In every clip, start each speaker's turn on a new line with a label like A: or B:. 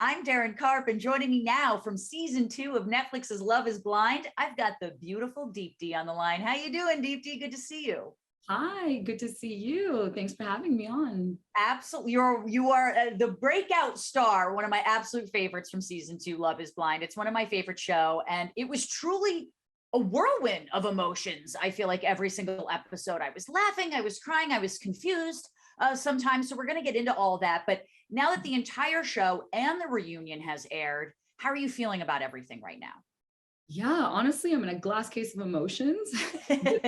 A: I'm Darren Karp, and joining me now from season 2 of Netflix's Love is Blind, I've got the beautiful Deepti on the line. How you doing, Deepti? Good to see you.
B: Hi, good to see you. Thanks for having me on.
A: Absolutely. You are the breakout star, one of my absolute favorites from season 2, Love is Blind. It's one of my favorite show, and it was truly a whirlwind of emotions. I feel like every single episode I was laughing, I was crying, I was confused sometimes. So we're going to get into all that. But now that the entire show and the reunion has aired, how are you feeling about everything right now?
B: Yeah, honestly, I'm in a glass case of emotions. Because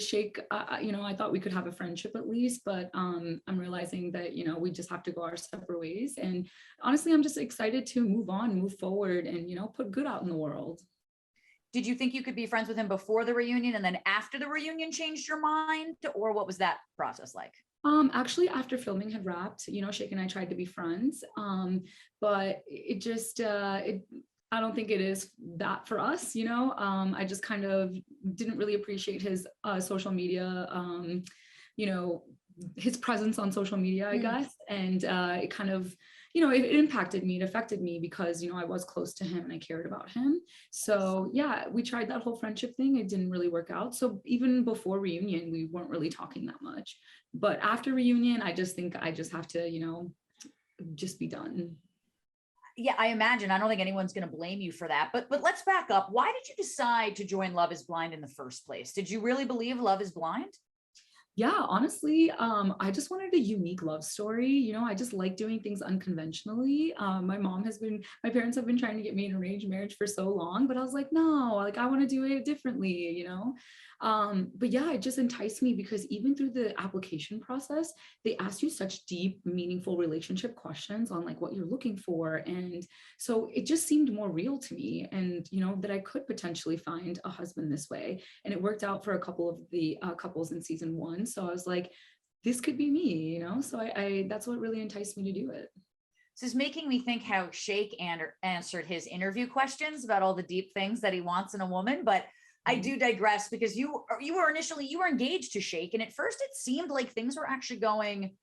B: Shake, I thought we could have a friendship at least, but I'm realizing that, we just have to go our separate ways. And honestly, I'm just excited to move on, move forward, and, put good out in the world.
A: Did you think you could be friends with him before the reunion and then after the reunion changed your mind, or what was that process like?
B: Actually, after filming had wrapped, Shake and I tried to be friends, but it just, I don't think it is that for us, I just kind of didn't really appreciate his social media, you know, his presence on social media, I guess. And it kind of, it impacted me, it affected me because, I was close to him and I cared about him. So yeah, we tried that whole friendship thing. It didn't really work out. So even before reunion, we weren't really talking that much. But after reunion, I just think I just have to, just be done.
A: Yeah, I imagine. I don't think anyone's going to blame you for that. But let's back up. Why did you decide to join Love is Blind in the first place? Did you really believe Love is Blind?
B: Yeah, honestly, I just wanted a unique love story. I just like doing things unconventionally. My parents have been trying to get me an arranged marriage for so long, but I was like, no, like I want to do it differently. But yeah, it just enticed me because even through the application process, they asked you such deep, meaningful relationship questions on like what you're looking for. And so it just seemed more real to me and, that I could potentially find a husband this way. And it worked out for a couple of the couples in season 1. So I was like, this could be me, so I that's what really enticed me to do it.
A: This is making me think how Shake answered his interview questions about all the deep things that he wants in a woman. But I do digress because you were engaged to Shake, and at first it seemed like things were actually going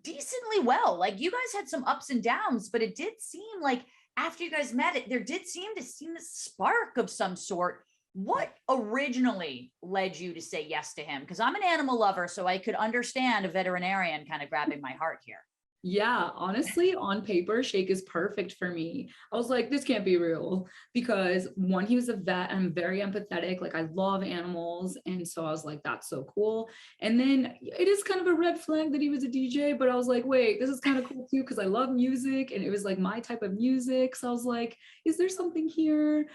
A: decently well. Like you guys had some ups and downs, but it did seem like after you guys met, there did seem to seem a spark of some sort. What originally led you to say yes to him? Because I'm an animal lover, so I could understand a veterinarian kind of grabbing my heart here.
B: Yeah, honestly, on paper, Shake is perfect for me. I was like, this can't be real because one, he was a vet. I'm very empathetic. Like, I love animals. And so I was like, that's so cool. And then it is kind of a red flag that he was a DJ, but I was like, wait, this is kind of cool too because I love music and it was like my type of music. So I was like, is there something here?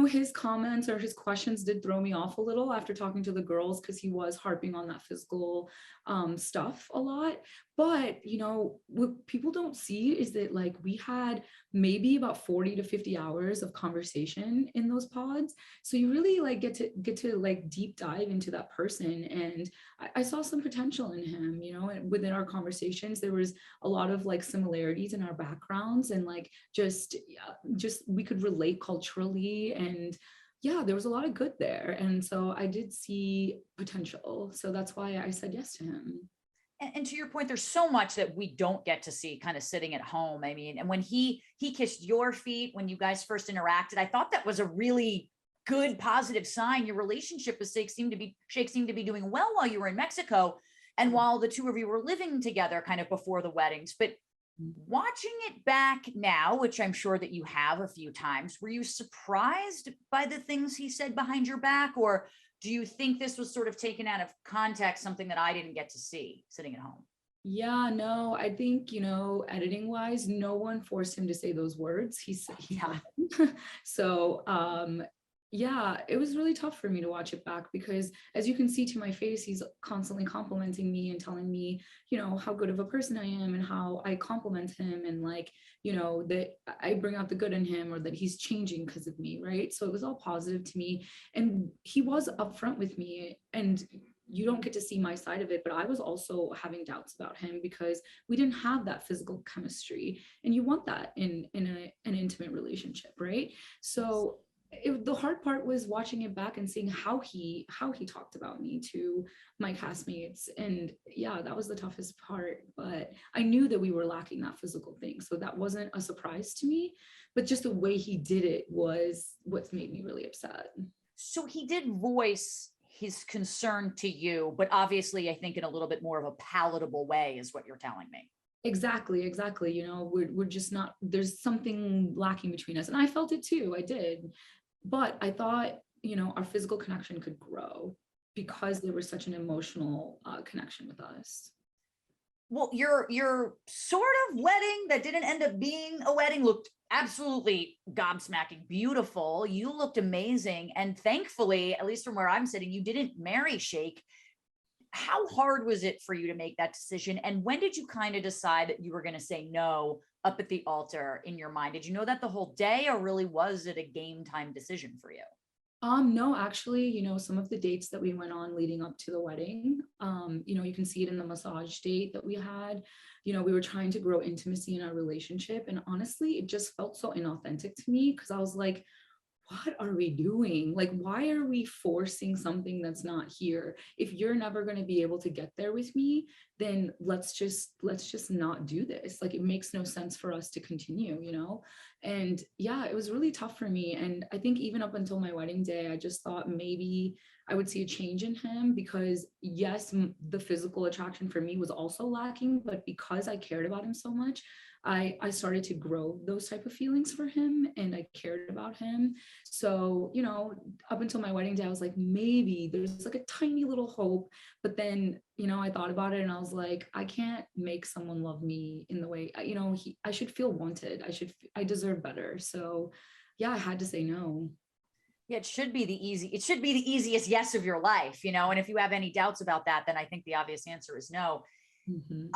B: His comments or his questions did throw me off a little after talking to the girls because he was harping on that physical stuff a lot. But, what people don't see is that like we had maybe about 40 to 50 hours of conversation in those pods. So you really like get to like deep dive into that person. And I saw some potential in him, and within our conversations, there was a lot of like similarities in our backgrounds and like just we could relate culturally and yeah, there was a lot of good there. And so I did see potential. So that's why I said yes to him.
A: And to your point, there's so much that we don't get to see kind of sitting at home. I mean, and when he kissed your feet when you guys first interacted, I thought that was a really good positive sign. Your relationship with Shake seemed to be doing well while you were in Mexico and while the two of you were living together kind of before the weddings. But watching it back now, which I'm sure that you have a few times, were you surprised by the things he said behind your back, or do you think this was sort of taken out of context, something that I didn't get to see sitting at home?
B: Yeah, no, I think, editing wise, no one forced him to say those words. He said, so, yeah, it was really tough for me to watch it back because as you can see to my face, he's constantly complimenting me and telling me, how good of a person I am and how I compliment him and like, that I bring out the good in him or that he's changing because of me, right? So it was all positive to me. And he was upfront with me and you don't get to see my side of it, but I was also having doubts about him because we didn't have that physical chemistry and you want that in an intimate relationship, right? So The hard part was watching it back and seeing how he talked about me to my castmates. And yeah, that was the toughest part. But I knew that we were lacking that physical thing, so that wasn't a surprise to me. But just the way he did it was what's made me really upset.
A: So he did voice his concern to you, but obviously I think in a little bit more of a palatable way is what you're telling me.
B: Exactly, exactly. You know, we're just not, there's something lacking between us. And I felt it too. I did. But I thought, our physical connection could grow because there was such an emotional connection with us.
A: Well, your sort of wedding that didn't end up being a wedding looked absolutely gobsmacking beautiful. You looked amazing. And thankfully, at least from where I'm sitting, you didn't marry Shake. How hard was it for you to make that decision? And when did you kind of decide that you were going to say no up at the altar in your mind? Did you know that the whole day, or really was it a game time decision for you?
B: No, actually, some of the dates that we went on leading up to the wedding, you can see it in the massage date that we had. We were trying to grow intimacy in our relationship. And honestly, it just felt so inauthentic to me because I was like, what are we doing? Like, why are we forcing something that's not here? If you're never going to be able to get there with me, then let's just not do this. Like, it makes no sense for us to continue. And yeah, it was really tough for me. And I think even up until my wedding day, I just thought maybe I would see a change in him because yes, the physical attraction for me was also lacking, but because I cared about him so much, I started to grow those type of feelings for him and I cared about him. So, up until my wedding day, I was like, maybe there's like a tiny little hope. But then, I thought about it and I was like, I can't make someone love me in the way, I should feel wanted. I deserve better. So yeah, I had to say no.
A: Yeah, it should be the easiest yes of your life, and if you have any doubts about that, then I think the obvious answer is no.
B: Mhm.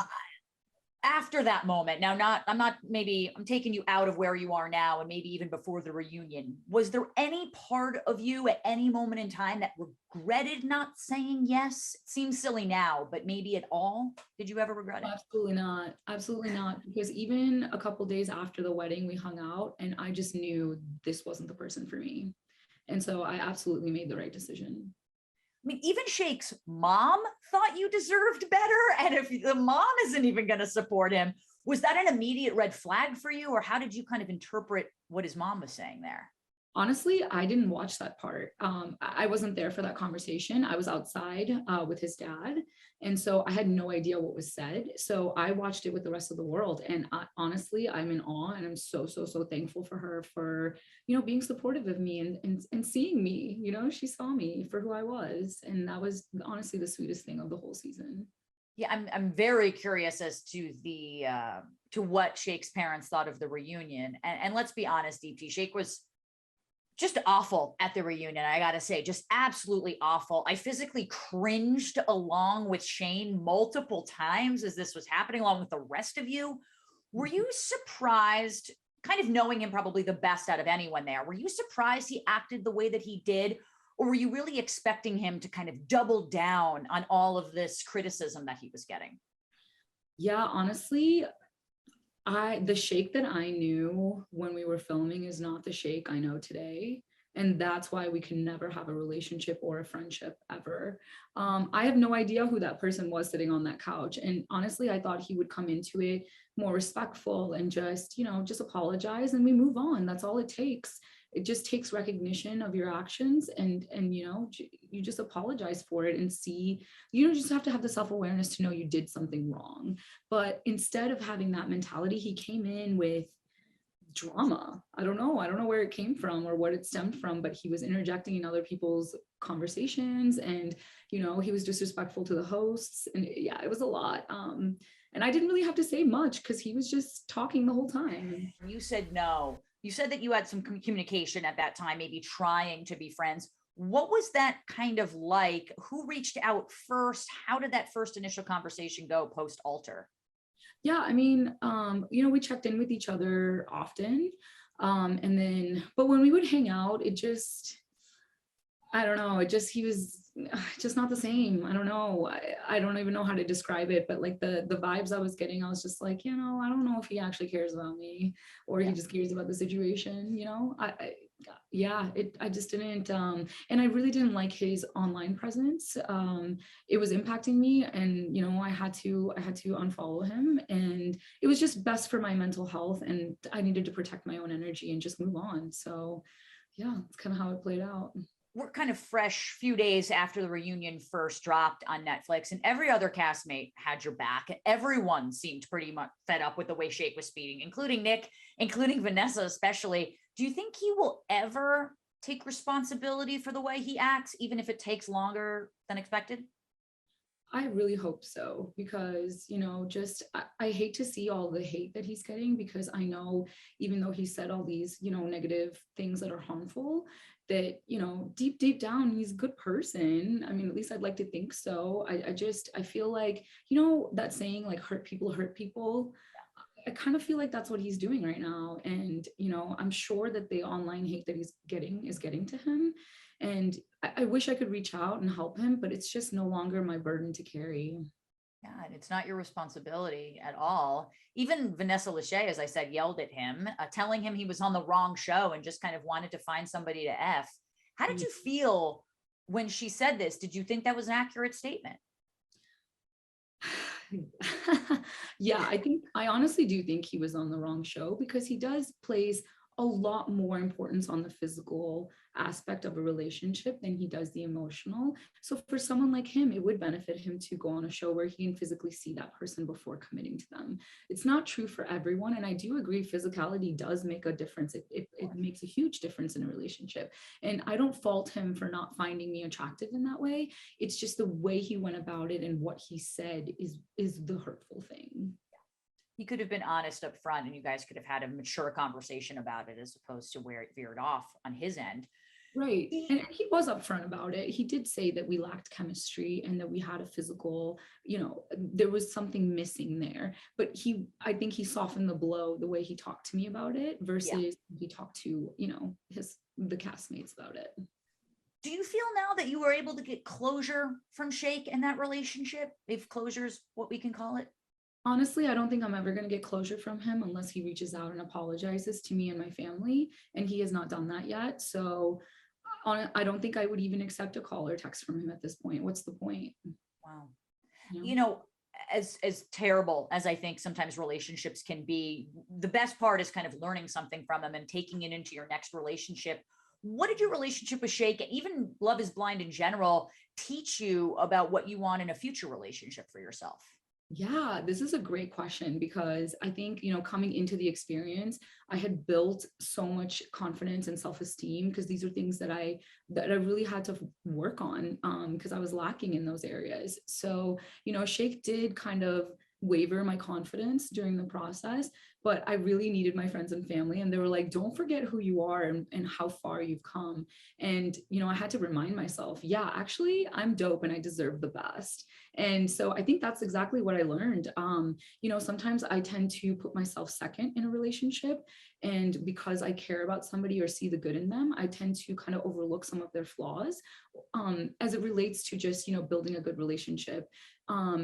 A: After that moment, now I'm taking you out of where you are now and maybe even before the reunion, was there any part of you at any moment in time that regretted not saying yes? It seems silly now, but maybe at all, did you ever regret it?
B: Absolutely not. Absolutely not. Because even a couple days after the wedding, we hung out and I just knew this wasn't the person for me. And so I absolutely made the right decision.
A: I mean, even Shake's mom thought you deserved better. And if the mom isn't even going to support him, was that an immediate red flag for you? Or how did you kind of interpret what his mom was saying there?
B: Honestly, I didn't watch that part. I wasn't there for that conversation. I was outside with his dad. And so I had no idea what was said. So I watched it with the rest of the world. And honestly, I'm in awe and I'm so, so, so thankful for her for, being supportive of me and seeing me, she saw me for who I was. And that was honestly the sweetest thing of the whole season.
A: Yeah, I'm very curious as to the to what Shake's parents thought of the reunion. And let's be honest, Deepti, Shake was just awful at the reunion. I got to say, just absolutely awful. I physically cringed along with Shane multiple times as this was happening, along with the rest of you. Were you surprised, kind of knowing him probably the best out of anyone there? Were you surprised he acted the way that he did? Or were you really expecting him to kind of double down on all of this criticism that he was getting?
B: Yeah, honestly, the Shake that I knew when we were filming is not the Shake I know today. And that's why we can never have a relationship or a friendship ever. I have no idea who that person was sitting on that couch. And honestly, I thought he would come into it more respectful and just apologize and we move on. That's all it takes. It just takes recognition of your actions and you just apologize for it and see, you just have to have the self-awareness to know you did something wrong. But instead of having that mentality, he came in with drama. I don't know where it came from or what it stemmed from, but he was interjecting in other people's conversations and he was disrespectful to the hosts. And yeah, it was a lot. And I didn't really have to say much because he was just talking the whole time.
A: You said no. You said that you had some communication at that time, maybe trying to be friends. What was that kind of like? Who reached out first? How did that first initial conversation go post altar?
B: Yeah, I mean, we checked in with each other often. And then, but when we would hang out, I don't know, he was just not the same. I don't know. I don't even know how to describe it, but like the vibes I was getting, I was just like, I don't know if he actually cares about me or he just cares about the situation, Yeah, I just didn't, and I really didn't like his online presence. It was impacting me, and I had to unfollow him, and it was just best for my mental health, and I needed to protect my own energy and just move on. So yeah, that's kind of how it played out.
A: We're kind of fresh few days after the reunion first dropped on Netflix, and every other castmate had your back. Everyone seemed pretty much fed up with the way Shake was speeding, including Nick, including Vanessa especially. Do you think he will ever take responsibility for the way he acts, even if it takes longer than expected?
B: I really hope so, because, just I hate to see all the hate that he's getting, because I know, even though he said all these, negative things that are harmful, that, deep down, he's a good person. I mean, at least I'd like to think so. I feel like, that saying, like, hurt people hurt people. I kind of feel like that's what he's doing right now. And, I'm sure that the online hate that he's getting is getting to him. And I wish I could reach out and help him, but it's just no longer my burden to carry.
A: Yeah, and it's not your responsibility at all. Even Vanessa Lachey, as I said, yelled at him, telling him he was on the wrong show and just kind of wanted to find somebody to F. How did you feel when she said this? Did you think that was an accurate statement?
B: Yeah, I honestly do think he was on the wrong show, because he does place a lot more importance on the physical aspect of a relationship than he does the emotional. So for someone like him, it would benefit him to go on a show where he can physically see that person before committing to them. It's not true for everyone. And I do agree, physicality does make a difference. It makes a huge difference in a relationship. And I don't fault him for not finding me attractive in that way. It's just the way he went about it and what he said is the hurtful thing.
A: He could have been honest up front and you guys could have had a mature conversation about it, as opposed to where it veered off on his end.
B: Right. And he was upfront about it. He did say that we lacked chemistry and that we had a physical, there was something missing there. But I think he softened the blow the way he talked to me about it versus he talked to, the castmates about it.
A: Do you feel now that you were able to get closure from Shake in that relationship, if closure is what we can call it?
B: Honestly, I don't think I'm ever going to get closure from him unless he reaches out and apologizes to me and my family. And he has not done that yet. So I don't think I would even accept a call or text from him at this point. What's the point?
A: Wow.
B: Yeah.
A: As terrible as I think sometimes relationships can be, the best part is kind of learning something from them and taking it into your next relationship. What did your relationship with Shake, and even Love is Blind in general, teach you about what you want in a future relationship for yourself?
B: Yeah, this is a great question, because I think, coming into the experience, I had built so much confidence and self-esteem, because these are things that I really had to work on, because I was lacking in those areas. So, Shake did kind of waver my confidence during the process, but I really needed my friends and family, and they were like, don't forget who you are and how far you've come. And I had to remind myself, yeah, actually I'm dope and I deserve the best. And so I think that's exactly what I learned. Sometimes I tend to put myself second in a relationship, and because I care about somebody or see the good in them, I tend to kind of overlook some of their flaws, as it relates to just building a good relationship.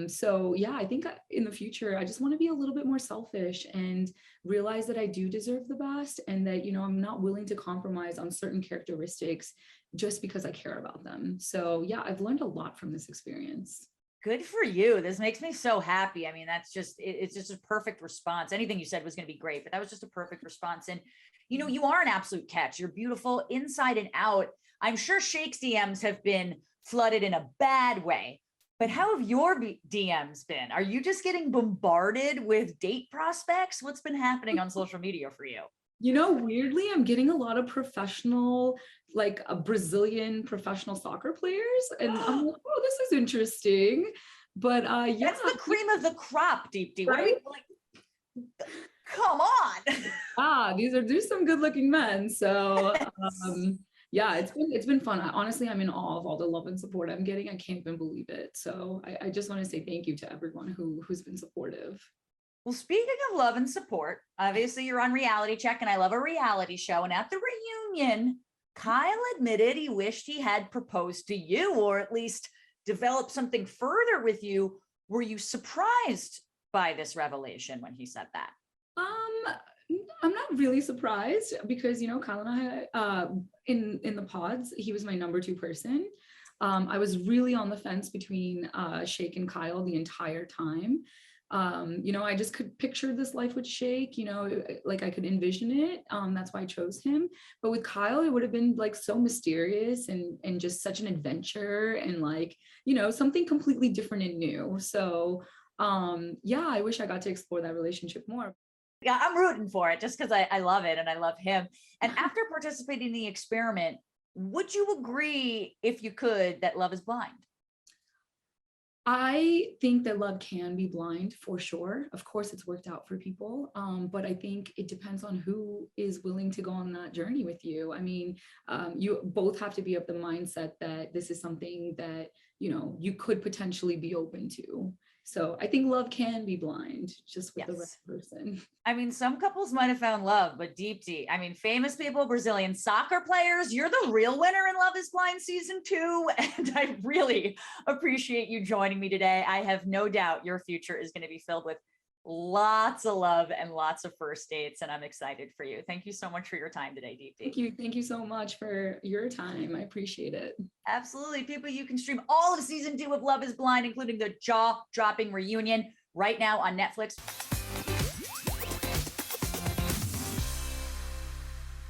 B: So yeah, I think in the future, I just want to be a little bit more selfish and realize that I do deserve the best, and that, I'm not willing to compromise on certain characteristics just because I care about them. So yeah, I've learned a lot from this experience.
A: Good for you. This makes me so happy. I mean, it's just a perfect response. Anything you said was going to be great, but that was just a perfect response. And, you are an absolute catch. You're beautiful inside and out. I'm sure Shake's DMs have been flooded in a bad way, but how have your DMs been? Are you just getting bombarded with date prospects? What's been happening on social media for you?
B: Weirdly, I'm getting a lot of professional, like Brazilian professional soccer players. And I'm like, oh, this is interesting. But yeah.
A: That's the cream of the crop, Deepti. What are
B: Right?
A: we like? Come on.
B: There's some good looking men. So yeah, it's been fun. Honestly, I'm in awe of all the love and support I'm getting. I can't even believe it. So I just want to say thank you to everyone who's been supportive.
A: Well, speaking of love and support, obviously you're on Reality Check, and I love a reality show. And at the reunion, Kyle admitted he wished he had proposed to you, or at least developed something further with you. Were you surprised by this revelation when he said that?
B: I'm not really surprised because, you know, Kyle and I, in the pods, he was my number 2 person. I was really on the fence between Shake and Kyle the entire time. You know, I just could picture this life with Shake, you know, like I could envision it. That's why I chose him. But with Kyle, it would have been like so mysterious and just such an adventure and like, you know, something completely different and new. So yeah, I wish I got to explore that relationship more.
A: Yeah, I'm rooting for it just because I love it and I love him. And after participating in the experiment, would you agree, if you could, that love is blind?
B: I think that love can be blind for sure. Of course, it's worked out for people, but I think it depends on who is willing to go on that journey with you. I mean, you both have to be of the mindset that this is something that, you know, you could potentially be open to. So I think love can be blind just with the right
A: Yes.
B: person.
A: I mean, some couples might have found love, but Deepti, I mean, famous people, Brazilian soccer players, you're the real winner in Love is Blind season 2. And I really appreciate you joining me today. I have no doubt your future is going to be filled with lots of love and lots of first dates. And I'm excited for you. Thank you so much for your time today, Deepti.
B: Thank you. Thank you so much for your time. I appreciate it.
A: Absolutely. People, you can stream all of season 2 of Love is Blind, including the jaw-dropping reunion right now on Netflix.